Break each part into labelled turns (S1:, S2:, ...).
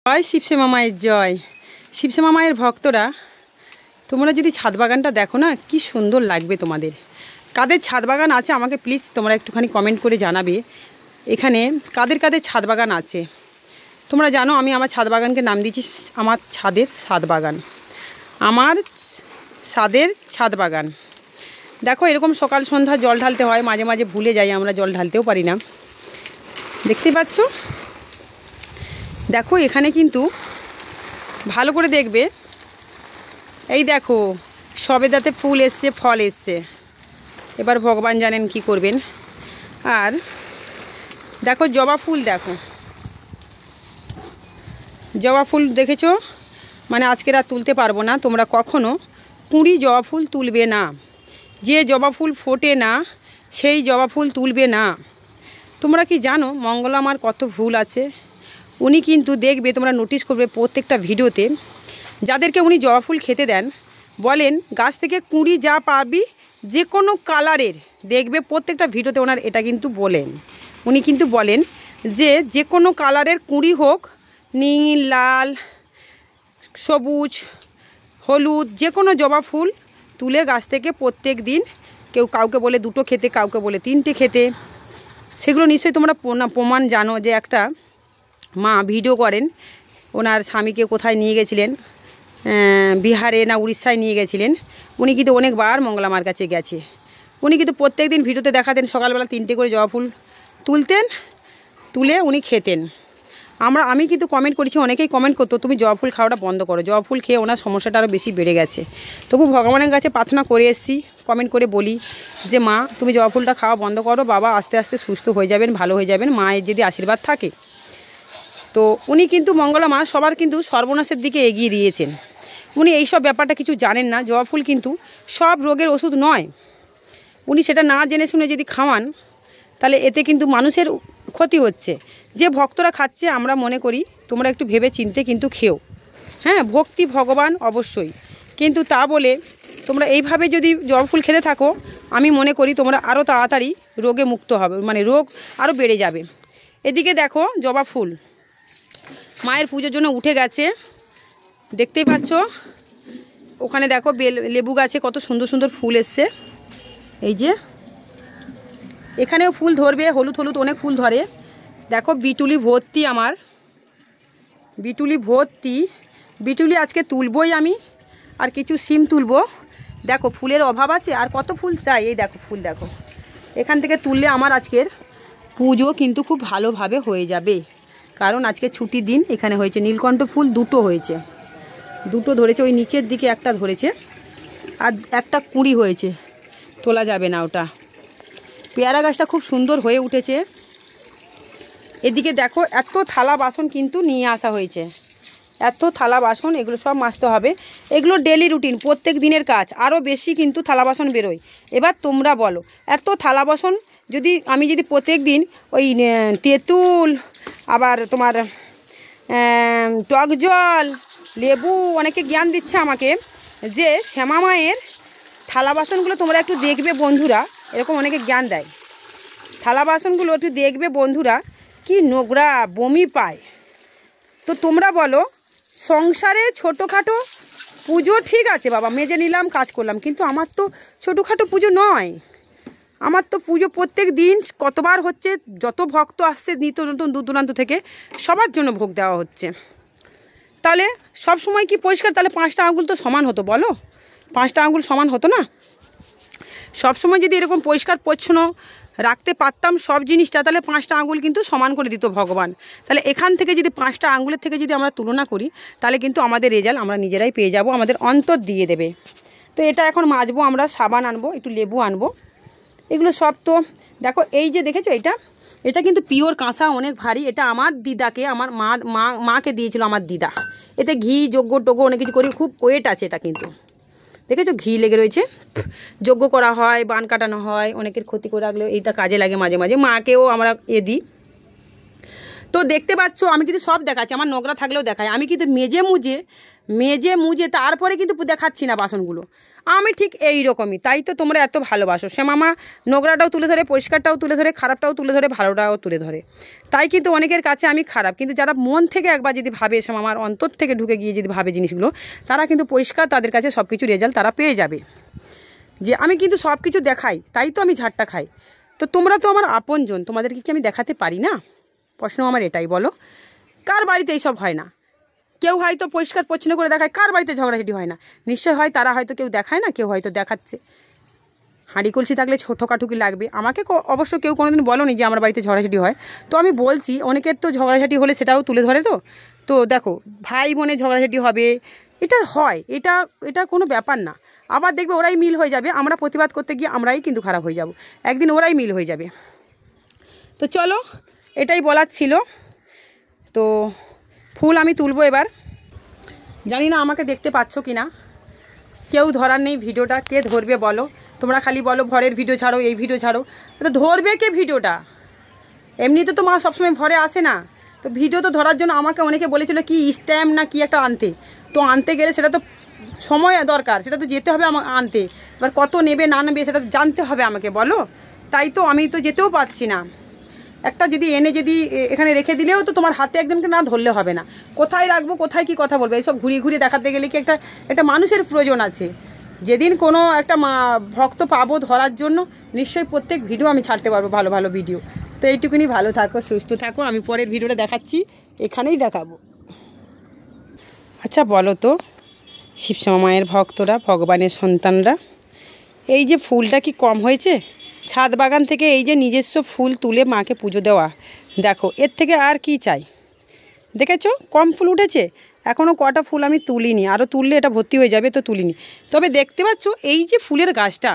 S1: জয় শিবশ্যামা মায়ের জয়। শিবশ্যামা মায়ের ভক্তরা, তোমরা যদি ছাদ বাগানটা দেখো না, কি সুন্দর লাগবে তোমাদের। কাদের ছাদ বাগান আছে আমাকে প্লিজ তোমরা একটুখানি কমেন্ট করে জানাবে। এখানে কাদের কাদের ছাদ বাগান আছে। তোমরা জানো আমি আমার ছাদ বাগানকে নাম দিয়েছি আমার ছাদের ছাদ বাগান। আমার ছাদের ছাদ বাগান। দেখো এরকম সকাল সন্ধ্যা জল ঢালতে হয়, মাঝে মাঝে ভুলে যাই, আমরা জল ঢালতেও পারি না। দেখতে পাচ্ছ? দেখো এখানে কিন্তু ভালো করে দেখবে, এই দেখো সবেদাতে ফুল এসছে, ফল এসছে। এবার ভগবান জানেন কি করবেন। আর দেখো জবা ফুল, দেখো জবা ফুল দেখেছো, মানে আজকের আর তুলতে পারবো না। তোমরা কখনো কুঁড়ি জবা ফুল তুলবে না। যে জবা ফুল ফোটে না সেই জবা ফুল তুলবে না। তোমরা কি জানো মঙ্গলা মার কত ফুল আছে? উনি কিন্তু দেখবে, তোমরা নোটিস করবে প্রত্যেকটা ভিডিওতে যাদেরকে উনি জবা ফুল খেতে দেন, বলেন গাছ থেকে কুঁড়ি যা পাবি যে কোনো কালারের, দেখবে প্রত্যেকটা ভিডিওতে ওনার এটা কিন্তু বলেন। উনি কিন্তু বলেন যে কোনো কালারের কুঁড়ি হোক, নীল, লাল, সবুজ, হলুদ, যে কোনো জবা ফুল তুলে গাছ থেকে প্রত্যেক দিন, কেউ কাউকে বলে দুটো খেতে, কাউকে বলে তিনটে খেতে। সেগুলো নিশ্চয়ই তোমরা প্রমাণ জানো। যে একটা মা ভিডিও করেন, ওনার স্বামীকে কোথায় নিয়ে গেছিলেন, বিহারে না উড়িষ্যায় নিয়ে গেছিলেন। উনি কিন্তু অনেকবার মঙ্গলা মার কাছে গেছে। উনি কিন্তু প্রত্যেক দিন ভিডিওতে দেখাতেন সকালবেলা 3টে করে জবা ফুল তুলতেন, তুলে উনি খেতেন। আমি কিন্তু কমেন্ট করেছি, অনেকেই কমেন্ট করতো তুমি জবা ফুল খাওয়াটা বন্ধ করো। জবা ফুল খেয়ে ওনার সমস্যাটা আরও বেশি বেড়ে গেছে। তবু ভগবানের কাছে প্রার্থনা করে এসেছি, কমেন্ট করে বলি যে মা তুমি জবা ফুলটা খাওয়া বন্ধ করো, বাবা আস্তে আস্তে সুস্থ হয়ে যাবেন, ভালো হয়ে যাবেন, মায়ের যদি আশীর্বাদ থাকে। তো উনি কিন্তু মঙ্গলা মা সবার কিন্তু সর্বনাশের দিকে এগিয়ে দিয়েছেন। উনি এইসব ব্যাপারটা কিছু জানেন না। জবা ফুল কিন্তু সব রোগের ওষুধ নয়। উনি সেটা না জেনে শুনে যদি খাওয়ান, তাহলে এতে কিন্তু মানুষের ক্ষতি হচ্ছে। যে ভক্তরা খাচ্ছে, আমরা মনে করি তোমরা একটু ভেবে চিনতে কিন্তু খেও। হ্যাঁ, ভক্তি ভগবান অবশ্যই, কিন্তু তা বলে তোমরা এইভাবে যদি জবা ফুল খেতে থাকো, আমি মনে করি তোমরা আরও তাড়াতাড়ি রোগে মুক্ত হবে, মানে রোগ আরও বেড়ে যাবে। এদিকে দেখো জবা ফুল মায়ের পুজোর জন্য উঠে গেছে, দেখতেই পাচ্ছ। ওখানে দেখো লেবু গাছে কত সুন্দর সুন্দর ফুল এসছে। এই যে এখানেও ফুল ধরবে, হলুদ হলুদ অনেক ফুল ধরে। দেখো বিটুলি ভর্তি, আমার বিটুলি ভর্তি। বিটুলি আজকে তুলবই আমি, আর কিছু সিম তুলবো। দেখো ফুলের অভাব আছে, আর কত ফুল চাই। এই দেখো ফুল, দেখো এখান থেকে তুললে আমার আজকের পুজো কিন্তু খুব ভালোভাবে হয়ে যাবে। কারণ আজকে ছুটির দিন। এখানে হয়েছে নীলকণ্ঠ ফুল, দুটো হয়েছে, দুটো ধরেছে, ওই নিচের দিকে একটা ধরেছে, আর একটা কুঁড়ি হয়েছে, তোলা যাবে না ওটা। পেয়ারা গাছটা খুব সুন্দর হয়ে উঠেছে। এদিকে দেখো এত থালা বাসন কিন্তু নিয়ে আসা হয়েছে, এত থালা বাসন, এগুলো সব মাজতে হবে। এগুলো ডেলি রুটিন, প্রত্যেক দিনের কাজ। আরও বেশি কিন্তু থালা বাসন বেরোয়। এবার তোমরা বলো, এত থালা বাসন যদি আমি প্রত্যেক দিন ওই তেঁতুল, আবার তোমার টক জল, লেবু, অনেকে জ্ঞান দিচ্ছে আমাকে যে শ্যামা মায়ের থালা বাসনগুলো তোমরা একটু দেখবে বন্ধুরা, এরকম অনেকে জ্ঞান দেয়। থালা বাসনগুলো একটু দেখবে বন্ধুরা, কি নোংরা, বমি পায়। তো তোমরা বলো, সংসারে ছোটোখাটো পুজো ঠিক আছে বাবা, মেজে নিলাম, কাজ করলাম, কিন্তু আমার তো ছোটোখাটো পুজো নয়। আমার তো পুজো প্রত্যেক দিন কতবার হচ্ছে, যত ভক্ত আসছে নিত্য নতুন দূর দূরান্ত থেকে, সবার জন্য ভোগ দেওয়া হচ্ছে। তাহলে সব সময় কি পরিষ্কার? তাহলে 5টা আঙুল তো সমান হতো, বলো? 5টা আঙুল সমান হতো না? সব সময় যদি এরকম পরিষ্কার পরিচ্ছন্ন রাখতে পারতাম সব জিনিসটা, তাহলে 5টা আঙুল কিন্তু সমান করে দিত ভগবান। তাহলে এখান থেকে যদি 5টা আঙুলের থেকে যদি আমরা তুলনা করি, তাহলে কিন্তু আমাদের রেজাল্ট আমরা নিজেরাই পেয়ে যাব, আমাদের অন্তর দিয়ে দেবে। তো এটা এখন মাজবো, আমরা সাবান আনবো, একটু লেবু আনবো, এগুলো সব। তো দেখো এই যে দেখেছো, এটা কিন্তু পিওর কাঁসা, অনেক ভারী। এটা আমার দিদাকে, আমার মাকে দিয়েছিল আমার দিদা। এতে ঘি, যজ্ঞ টোগ্য অনেক কিছু করি, খুব ওয়েট আছে এটা কিন্তু। দেখেছো ঘি লেগে রয়েছে, যজ্ঞ করা হয়, বান কাটানো হয়, অনেকের ক্ষতি করে রাখলেও এইটা কাজে লাগে মাঝে মাঝে। মাকেও আমরা দিই। তো দেখতে পাচ্ছ আমি কিন্তু সব দেখাচ্ছি, আমার নোংরা থাকলেও দেখাই। আমি কিন্তু মেজে মুজে তারপরে কিন্তু দেখাচ্ছি না বাসনগুলো। আমি ঠিক এই রকমই, তাই তো তোমরা এত ভালোবাসো। শ্যামামা নোংরাটাও তুলে ধরে, পরিষ্কারটাও তুলে ধরে, খারাপটাও তুলে ধরে, ভালোটাও তুলে ধরে। তাই কিন্তু অনেকের কাছে আমি খারাপ, কিন্তু যারা মন থেকে একবার যদি ভাবে, শ্যামামার অন্তর থেকে ঢুকে গিয়ে যদি ভাবে জিনিসগুলো, তারা কিন্তু পরিষ্কার, তাদের কাছে সব কিছু রেজাল্ট তারা পেয়ে যাবে। যে আমি কিন্তু সব কিছু দেখাই, তাই তো আমি ঝাড়টা খাই। তো তোমরা তো আমার আপনজন, তোমাদেরকে কি আমি দেখাতে পারি না? প্রশ্ন আমার এটাই, বলো কার বাড়িতে এইসব হয় না? কেউ হয়তো পরিষ্কার পরিচ্ছন্ন করে দেখায়, কার বাড়িতে ঝগড়াঝাটি হয় না? নিশ্চয় হয়, তারা হয়তো কেউ দেখায় না, কেউ হয়তো দেখাচ্ছে। হাঁড়ি কলসি থাকলে ছোটোখাটুকি লাগবে। আমাকে অবশ্য কেউ কোনোদিন বলোনি যে আমার বাড়িতে ঝগড়াঝাটি হয়। তো আমি বলছি, অনেকের তো ঝগড়াঝাটি হলে সেটাও তুলে ধরে। তো দেখো, ভাই বোনে ঝগড়াঝাটি হবে, এটা হয়, এটা কোনো ব্যাপার না। আবার দেখবে ওরাই মিল হয়ে যাবে, আমরা প্রতিবাদ করতে গিয়ে আমরাই কিন্তু খারাপ হয়ে যাব, একদিন ওরাই মিল হয়ে যাবে। তো চলো, এটাই বলার ছিল। তো ফুল আমি তুলবো এবার। জানি না আমাকে দেখতে পাচ্ছ কি না, কেউ ধরার নেই ভিডিওটা। কে ধরবে বলো? তোমরা খালি বলো ঘরের ভিডিও ছাড়ো, এই ভিডিও ছাড়ো, তো ধরবে কে ভিডিওটা? এমনিতে তো মা সবসময় ঘরে আসে না, তো ভিডিও তো ধরার জন্য আমাকে অনেকে বলেছিল কি স্ট্যাম্প না কি একটা আনতে। তো আনতে গেলে সেটা তো সময় দরকার, সেটা তো যেতে হবে আমাকে আনতে। এবার কত নেবে না নেবে সেটা তো জানতে হবে আমাকে, বলো। তাই তো আমি তো যেতেও পারছি না। একটা যদি এনে যদি এখানে রেখে দিলেও তো তোমার হাতে একজনকে না ধরলে হবে না। কোথায় রাখবো, কোথায় কি কথা বলবো, এইসব ঘুরিয়ে ঘুরিয়ে দেখাতে গেলে কি একটা মানুষের প্রয়োজন আছে। যেদিন কোনো একটা ভক্ত পাবো ধরার জন্য, নিশ্চয়ই প্রত্যেক ভিডিও আমি ছাড়তে পারবো, ভালো ভালো ভিডিও। তো এইটুকুনি, ভালো থাকো, সুস্থ থাকো। আমি পরের ভিডিওটা দেখাচ্ছি, এখানেই দেখাবো। আচ্ছা বলো তো শিবশ্যামা মায়ের ভক্তরা, ভগবানের সন্তানরা, এই যে ফুলটা কি কম হয়েছে? ছাদ বাগান থেকে এই যে নিজস্ব ফুল তুলে মাকে পুজো দেওয়া, দেখো এর থেকে আর কি চাই? দেখেছো কম ফুল উঠেছে? এখনও কটা ফুল আমি তুলিনি, আরও তুললে এটা ভর্তি হয়ে যাবে, তো তুলিনি। তবে দেখতে পাচ্ছ এই যে ফুলের গাছটা,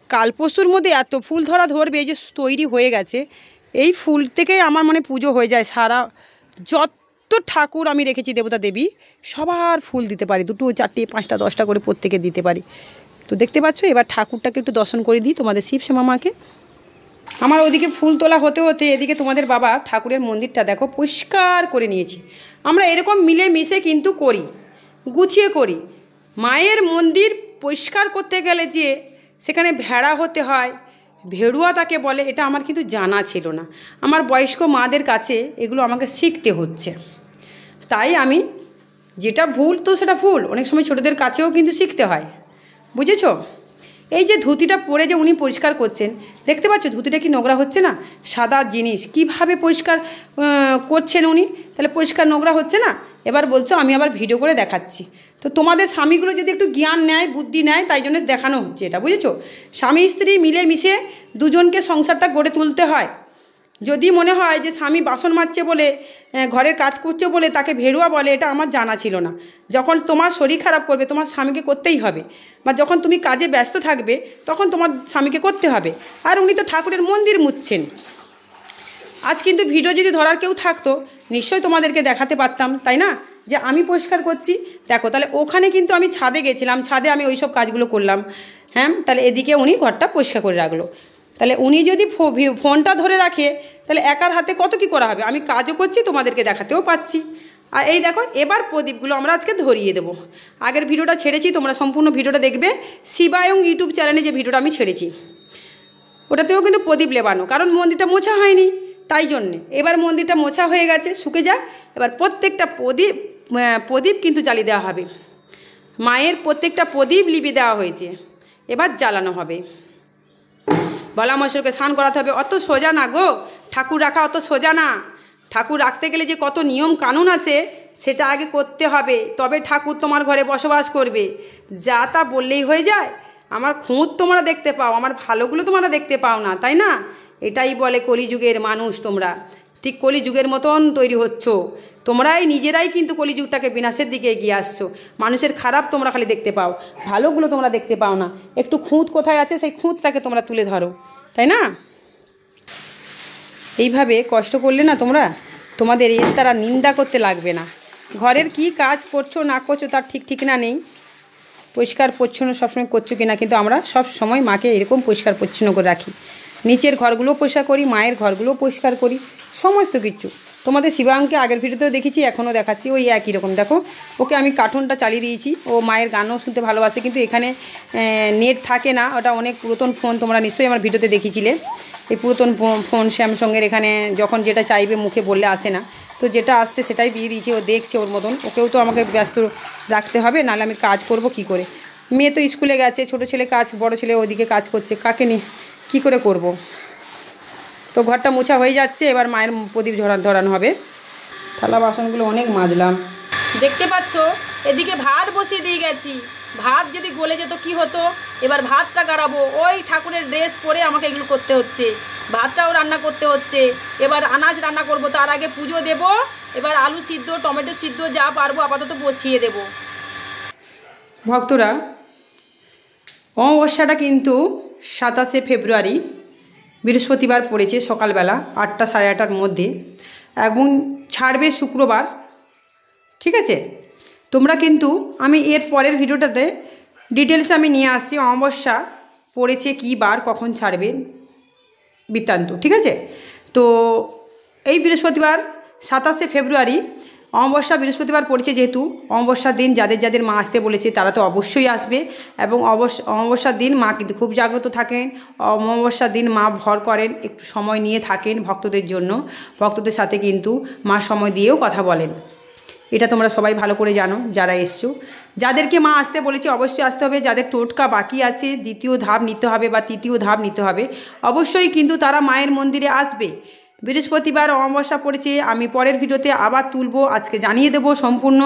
S1: কাল পরশুর মধ্যে এত ফুল ধরবে, এই যে তৈরি হয়ে গেছে, এই ফুল থেকেই আমার মনে পুজো হয়ে যায়। সারা যত ঠাকুর আমি রেখেছি দেবতা দেবী, সবার ফুল দিতে পারি, 2, 4, 5, 10টা করে প্রত্যেকে দিতে পারি। তো দেখতে পাচ্ছ, এবার ঠাকুরটাকে একটু দর্শন করে দিই তোমাদের শিবশ্যামা মাকে। আমার ওদিকে ফুল তোলা হতে হতে এদিকে তোমাদের বাবা ঠাকুরের মন্দিরটা দেখো পরিষ্কার করে নিয়েছি। আমরা এরকম মিলে মিশে কিন্তু করি, গুছিয়ে করি। মায়ের মন্দির পরিষ্কার করতে গেলে যে সেখানে ভেড়া হতে হয়, ভেড়ুয়া তাকে বলে, এটা আমার কিন্তু জানা ছিল না। আমার বয়স্ক মাদের কাছে এগুলো আমাকে শিখতে হচ্ছে। তাই আমি যেটা ভুল তো সেটা ভুল, অনেক সময় ছোটোদের কাছেও কিন্তু শিখতে হয়, বুঝেছো? এই যে ধুতিটা পরে যে উনি পরিষ্কার করছেন, দেখতে পাচ্ছ ধুতিটা কি নোংরা হচ্ছে না? সাদা জিনিস কিভাবে পরিষ্কার করছেন উনি, তাহলে পরিষ্কার নোংরা হচ্ছে না? এবার বলছো আমি আবার ভিডিও করে দেখাচ্ছি। তো তোমাদের স্বামীগুলো যদি একটু জ্ঞান নেয়, বুদ্ধি নেয়, তাই জন্য দেখানো হচ্ছে এটা, বুঝেছো? স্বামী স্ত্রী মিলে মিশে দুজনকে সংসারটা গড়ে তুলতে হয়। যদি মনে হয় যে স্বামী বাসন মাজছে বলে, ঘরের কাজ করছে বলে তাকে ভেড়ুয়া বলে, এটা আমার জানা ছিল না। যখন তোমার শরীর খারাপ করবে তোমার স্বামীকে করতেই হবে, বা যখন তুমি কাজে ব্যস্ত থাকবে তখন তোমার স্বামীকে করতে হবে। আর উনি তো ঠাকুরের মন্দির মুছছেন। আজ কিন্তু ভিডিও যদি ধরার কেউ থাকতো নিশ্চয়ই তোমাদেরকে দেখাতে পারতাম, তাই না? যে আমি পরিষ্কার করছি, দেখো। তাহলে ওখানে কিন্তু আমি ছাদে গেছিলাম, ছাদে আমি ওই সব কাজগুলো করলাম। হ্যাঁ, তাহলে এদিকে উনি ঘরটা পরিষ্কার করে রাখলো। তাহলে উনি যদি ফোনটা ধরে রাখে তাহলে একার হাতে কত কি করা হবে। আমি কাজও করছি, তোমাদেরকে দেখাতেও পাচ্ছি। আর এই দেখো, এবার প্রদীপগুলো আমরা আজকে ধরিয়ে দেবো। আগের ভিডিওটা ছেড়েছি, তোমরা সম্পূর্ণ ভিডিওটা দেখবে শিবায়ং ইউটিউব চ্যানেলে, যে ভিডিওটা আমি ছেড়েছি ওটাতেও কিন্তু প্রদীপ লেবানো, কারণ মন্দিরটা মোছা হয়নি, তাই জন্যে। এবার মন্দিরটা মোছা হয়ে গেছে, শুকে যাক। এবার প্রত্যেকটা প্রদীপ কিন্তু জ্বালিয়ে দেওয়া হবে। মায়ের প্রত্যেকটা প্রদীপ লিপিয়ে দেওয়া হয়েছে, এবার জ্বালানো হবে। বলা মশাইকে স্নান করাতে হবে। অত সোজা না গো, ঠাকুর রাখা অত সোজা না। ঠাকুর রাখতে গেলে যে কত নিয়ম কানুন আছে সেটা আগে করতে হবে, তবে ঠাকুর তোমার ঘরে বসবাস করবে। যা তা বললেই হয়ে যায়? আমার খুঁত তোমরা দেখতে পাও, আমার ভালোগুলো তোমরা দেখতে পাও না, তাই না? এটাই বলে কলিযুগের মানুষ। তোমরা ঠিক কলিযুগের মতন তৈরি হচ্ছ। তোমরাই নিজেরাই কিন্তু কলিযুগটাকে বিনাশের দিকে এগিয়ে আসছো। মানুষের খারাপ তোমরা খালি দেখতে পাও, ভালোগুলো তোমরা দেখতে পাও না। একটু খুঁত কোথায় আছে সেই খুঁতটাকে তোমরা তুলে ধরো, তাই না? এইভাবে কষ্ট করলে না তোমরা, তোমাদের এর তারা নিন্দা করতে লাগবে না। ঘরের কি কাজ করছো না করছো তার ঠিক ঠিকানা নেই। পরিষ্কার পরিচ্ছন্ন সবসময় করছো কিনা, কিন্তু আমরা সব সময় মাকে এরকম পরিষ্কার পরিচ্ছন্ন করে রাখি। নিচের ঘরগুলো পরিষ্কার করি, মায়ের ঘরগুলো পরিষ্কার করি, সমস্ত কিছু। তোমাদের শিবাঙ্গকে আগের ভিডিওতেও দেখেছি, এখনও দেখাচ্ছি, ওই একই রকম। দেখো ওকে আমি কার্টুনটা চালিয়ে দিয়েছি, ও মায়ের গানও শুনতে ভালোবাসে, কিন্তু এখানে নেট থাকে না, ওটা অনেক পুরাতন ফোন, তোমরা নিশ্চয়ই আমার ভিডিওতে দেখেছিলে। এই পুরাতন ফোন স্যামসংয়ের, এখানে যখন যেটা চাইবে মুখে বললে আসে না, তো যেটা আসছে সেটাই দিয়ে দিয়েছি, ও দেখছে ওর মতন। ওকেও তো আমাকে ব্যস্ত রাখতে হবে, নাহলে আমি কাজ করব কি করে। মেয়ে তো স্কুলে গেছে, ছোটো ছেলে কাজ, বড় ছেলে ওদিকে কাজ করছে, কাকে নিয়ে কী করে করব। তো ঘরটা মোছা হয়ে যাচ্ছে, এবার মায়ের প্রদীপ ধরানো হবে। থালা বাসনগুলো অনেক মাজলাম। দেখতে পাচ্ছ এদিকে ভাত বসিয়ে দিয়ে গেছি, ভাত যদি গলে যেত কি হতো। এবার ভাতটা গাড়াবো, ওই ঠাকুরের ড্রেস পরে আমাকে এগুলো করতে হচ্ছে, ভাতটাও রান্না করতে হচ্ছে। এবার আনাজ রান্না করব, তার আগে পুজো দেব। এবার আলু সিদ্ধ, টমেটো সিদ্ধ যা পারবো আপাতত বসিয়ে দেব। ভক্তরা, অমাবস্যাটা কিন্তু 27শে ফেব্রুয়ারি বৃহস্পতিবার পড়েছে, সকালবেলা 8টা সাড়ে 8টার মধ্যে, এবং ছাড়বে শুক্রবার। ঠিক আছে, তোমরা কিন্তু আমি এর পরের ভিডিওটাতে ডিটেলসে আমি নিয়ে আসছি অমাবস্যা পড়েছে কী বার, কখন ছাড়বে বৃত্তান্ত। ঠিক আছে, তো এই বৃহস্পতিবার 27শে ফেব্রুয়ারি অমাবস্যা বৃহস্পতিবার পড়েছে, যেহেতু অমাবস্যার দিন যাদের যাদের মা আসতে বলেছে তারা তো অবশ্যই আসবে। এবং অমাবস্যার দিন মা কিন্তু খুব জাগ্রত থাকেন, অমাবস্যার দিন মা ভর করেন, একটু সময় নিয়ে থাকেন ভক্তদের জন্য, ভক্তদের সাথে কিন্তু মা সময় দিয়েও কথা বলেন। এটা তোমরা সবাই ভালো করে জানো যারা এসছো। যাদেরকে মা আসতে বলেছে অবশ্যই আসতে হবে, যাদের টোটকা বাকি আছে দ্বিতীয় ধাপ নিতে হবে বা তৃতীয় ধাপ নিতে হবে, অবশ্যই কিন্তু তারা মায়ের মন্দিরে আসবে। বৃহস্পতিবার অমাবস্যা পড়েছে, আমি পরের ভিডিওতে আবার তুলবো, আজকে জানিয়ে দেবো সম্পূর্ণ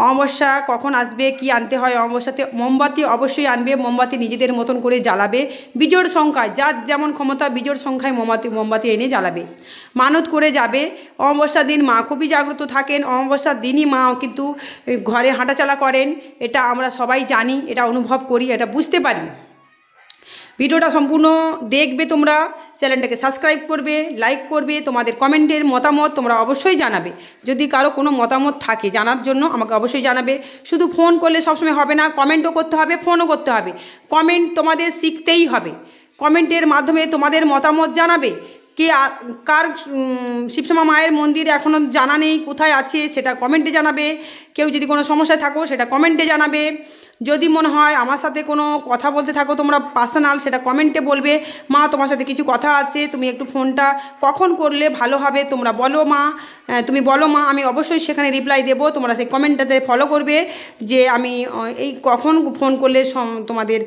S1: অমাবস্যা কখন আসবে, কি আনতে হয়। অমাবস্যাতে মোমবাতি অবশ্যই আনবে, মোমবাতি নিজেদের মতন করে জ্বালাবে, বিজোড় সংখ্যায়, যার যেমন ক্ষমতা বিজোড় সংখ্যায় মোমবাতি এনে জ্বালাবে, মানত করে যাবে। অমাবস্যার দিন মা খুবই জাগ্রত থাকেন, অমাবস্যার দিনই মা কিন্তু ঘরে হাঁটাচলা করেন, এটা আমরা সবাই জানি, এটা অনুভব করি, এটা বুঝতে পারি। ভিডিওটা সম্পূর্ণ দেখবে, তোমরা চ্যানেলটাকে সাবস্ক্রাইব করবে, লাইক করবে, তোমাদের কমেন্টের মতামত তোমরা অবশ্যই জানাবে। যদি কারো কোনো মতামত থাকে জানার জন্য আমাকে অবশ্যই জানাবে। শুধু ফোন করলে সবসময় হবে না, কমেন্টও করতে হবে, ফোনও করতে হবে। কমেন্ট তোমাদের শিখতেই হবে, কমেন্টের মাধ্যমে তোমাদের মতামত জানাবে। কে কার শিবশ্যামা মায়ের মন্দির এখনও জানা নেই, কোথায় আছে সেটা কমেন্টে জানাবে। কেউ যদি কোনো সমস্যায় থাকো সেটা কমেন্টে জানাবে। যদি মনে হয় আমার সাথে কোনো কথা বলতে থাকো তোমরা পার্সোনাল, সেটা কমেন্টে বলবে, মা তোমার সাথে কিছু কথা আছে, তুমি একটু ফোনটা কখন করলে ভালো হবে তোমরা বলো মা, তুমি বলো মা, আমি অবশ্যই সেখানে রিপ্লাই দেবো। তোমরা সেই কমেন্টটাতে ফলো করবে যে আমি এই কখন ফোন করলে তোমাদের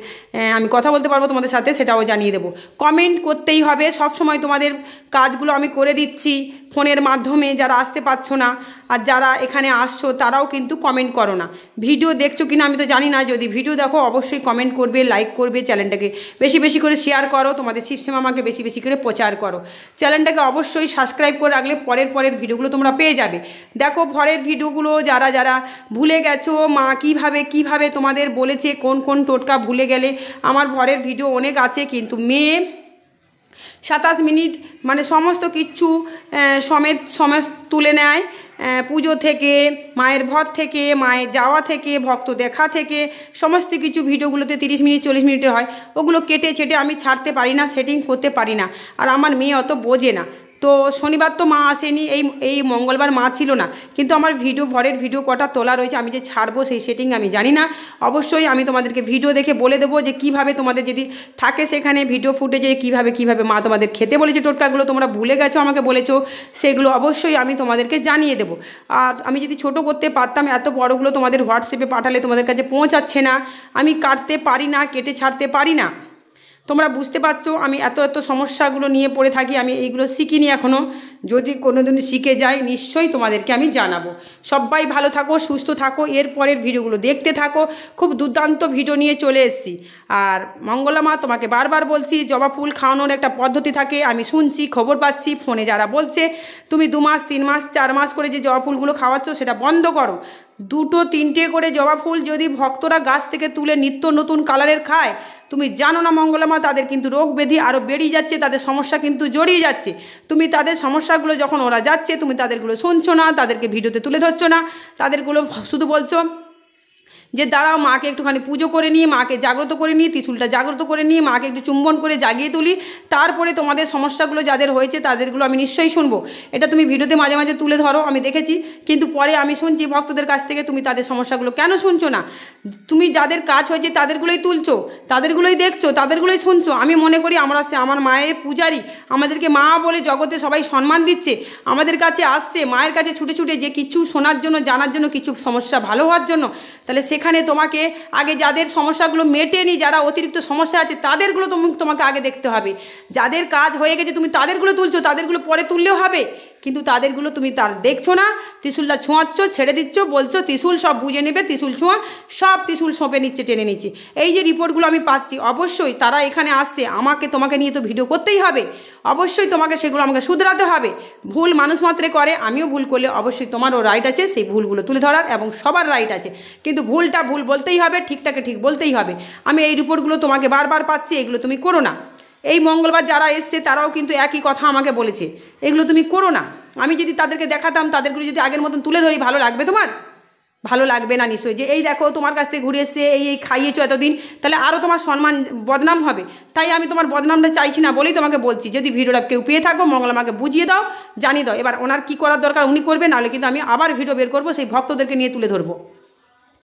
S1: আমি কথা বলতে পারবো তোমাদের সাথে, সেটাও জানিয়ে দেবো। কমেন্ট করতেই হবে, সব সময় তোমাদের কাজগুলো আমি করে দিচ্ছি ফোনের মাধ্যমে। যারা আসতে পারছো না আর যারা এখানে আসছো তারাও কিন্তু কমেন্ট করো না। ভিডিও দেখছো কিনা আমি তো জানি না, যদি ভিডিও দেখো অবশ্যই কমেন্ট করবে, লাইক করবে, চ্যানেলটাকে বেশি বেশি করে শেয়ার করো, তোমাদের শিবশ্যামা মাকে বেশি বেশি করে প্রচার করো। চ্যানেলটাকে অবশ্যই সাবস্ক্রাইব করে রাখলে পরের ভিডিওগুলো তোমরা পেয়ে যাবে। দেখো পরের ভিডিওগুলো যারা যারা ভুলে গেছো মা কিভাবে তোমাদের বলেছে, কোন কোন টোটকা ভুলে গেলে, আমার পরের ভিডিও অনেক আছে, কিন্তু মেয়ে 27 মিনিট মানে সমস্ত কিচ্ছু সমেত তুলে নেয়। পুজো থেকে, মায়ের ভর থেকে, মায়ের যাওয়া থেকে, ভক্ত দেখা থেকে, সমস্ত কিছু ভিডিওগুলোতে 30 মিনিট 40 মিনিটের হয়, ওগুলো কেটে ছেটে আমি ছাড়তে পারি না, সেটিং করতে পারি না। আর আমার মেয়ে অত বোঝে না। তো শনিবার তো মা আসেনি, এই মঙ্গলবার মা ছিল না, কিন্তু আমার ভরের ভিডিও কটা তোলা রয়েছে, আমি যে ছাড়বো সেই সেটিং আমি জানি না। অবশ্যই আমি তোমাদেরকে ভিডিও দেখে বলে দেবো যে কিভাবে তোমাদের যদি থাকে সেখানে ভিডিও ফুটেজে কিভাবে মা তোমাদের খেতে বলেছে, টোটকাগুলো তোমরা ভুলে গেছো আমাকে বলেছো, সেগুলো অবশ্যই আমি তোমাদেরকে জানিয়ে দেবো। আর আমি যদি ছোট করতে পারতাম, এত বড়গুলো তোমাদের হোয়াটসঅ্যাপে পাঠালে তোমাদের কাছে পৌঁছাচ্ছে না, আমি কাটতে পারি না, কেটে ছাড়তে পারি না। তোমরা বুঝতে পারছো আমি এত সমস্যাগুলো নিয়ে পড়ে থাকি, আমি এইগুলো শিখিনি এখনও। যদি কোনোদিন শিখে যাই নিশ্চয়ই তোমাদেরকে আমি জানাবো। সবাই ভালো থাকো, সুস্থ থাকো, এর পরের ভিডিওগুলো দেখতে থাকো, খুব দুর্দান্ত ভিডিও নিয়ে চলে এসেছি। আর মঙ্গলা মা তোমাকে বারবার বলছি, জবা ফুল খাওয়ানোর একটা পদ্ধতি থাকে, আমি শুনছি, খবর পাচ্ছি, ফোনে যারা বলছে তুমি 2 মাস 3 মাস 4 মাস করে যে জবা ফুলগুলো খাওয়াচ্ছ সেটা বন্ধ করো। 2-3টে করে জবা ফুল যদি ভক্তরা গাছ থেকে তুলে নিত্য নতুন কালারের খায়, তুমি জানো না মঙ্গলা মা তাদের কিন্তু রোগ ব্যাধি আরও বেরিয়ে যাচ্ছে, তাদের সমস্যা কিন্তু জড়িয়ে যাচ্ছে। তুমি তাদের সমস্যাগুলো যখন ওরা যাচ্ছে তুমি তাদেরগুলো শুনছো না, তাদেরকে ভিডিওতে তুলে ধরছো না, তাদেরগুলো শুধু বলছো যে দাঁড়াও মাকে একটুখানি পুজো করে নিয়ে, মাকে জাগ্রত করে নিয়ে, ত্রিশূলটা জাগ্রত করে নিয়ে মাকে একটু চুম্বন করে জাগিয়ে তুলি, তারপরে তোমাদের সমস্যাগুলো যাদের হয়েছে তাদেরগুলো আমি নিশ্চয়ই শুনবো। এটা তুমি ভিডিওতে মাঝে মাঝে তুলে ধরো, আমি দেখেছি, কিন্তু পরে আমি শুনছি ভক্তদের কাছ থেকে তুমি তাদের সমস্যাগুলো কেন শুনছো না? তুমি যাদের কাজ হয়েছে তাদেরগুলোই তুলছো, তাদেরগুলোই দেখছো, তাদেরগুলোই শুনছো। আমি মনে করি আমরা আমার মায়ের পূজারি, আমাদেরকে মা বলে জগতে সবাই সম্মান দিচ্ছে, আমাদের কাছে আসছে মায়ের কাছে ছুটে ছুটে যে কিছু শোনার জন্য, জানার জন্য, কিছু সমস্যা ভালো হওয়ার জন্য। তাহলে সেখানে তোমাকে আগে যাদের সমস্যাগুলো মেটেনি, যারা অতিরিক্ত সমস্যা আছে তাদেরগুলো তোমাকে আগে দেখতে হবে। যাদের কাজ হয়ে গেছে তুমি তাদেরগুলো তুলছো, তাদেরগুলো পরে তুললেও হবে, কিন্তু তাদেরগুলো তুমি তার দেখছো না। ত্রিশূলটা ছোঁয়াচ্ছ, ছেড়ে দিচ্ছ, বলছো ত্রিশূল সব বুঝে নেবে, ত্রিশূল ছোঁয়া, সব ত্রিশূল সঁপে নিচ্ছে, টেনে নিচ্ছে। এই যে রিপোর্টগুলো আমি পাচ্ছি, অবশ্যই তারা এখানে আসছে, তোমাকে নিয়ে তো ভিডিও করতেই হবে, অবশ্যই তোমাকে সেগুলো আমাকে শুধরাতে হবে। ভুল মানুষ মাত্রে করে, আমিও ভুল করলে অবশ্যই তোমারও রাইট আছে সেই ভুলগুলো তুলে ধরার, এবং সবার রাইট আছে, কিন্তু ভুলটা ভুল বলতেই হবে, ঠিকটাকে ঠিক বলতেই হবে। আমি এই রিপোর্টগুলো তোমাকে বারবার পাচ্ছি, এগুলো তুমি করো না। এই মঙ্গলবার যারা এসছে তারাও কিন্তু একই কথা আমাকে বলেছে, এগুলো তুমি করো না। আমি যদি তাদেরকে দেখাতাম, তাদেরগুলো যদি আগের মতন তুলে ধরি, ভালো লাগবে তোমার? ভালো লাগবে না নিশ্চয়ই। যে এই দেখো তোমার কাছ থেকে ঘুরে এসছে, এই খাইয়েছো এতদিন, তাহলে আরও তোমার সম্মান বদনাম হবে। তাই আমি তোমার বদনামটা চাইছি না বলেই তোমাকে বলছি, যদি ভিডিওটা কেউ পেয়ে থাকো মঙ্গলা আমাকে বুঝিয়ে দাও, জানিয়ে দাও। এবার ওনার কী করার দরকার উনি করবে, নাহলে কিন্তু আমি আবার ভিডিও বের করবো, সেই ভক্তদেরকে নিয়ে তুলে ধরবো।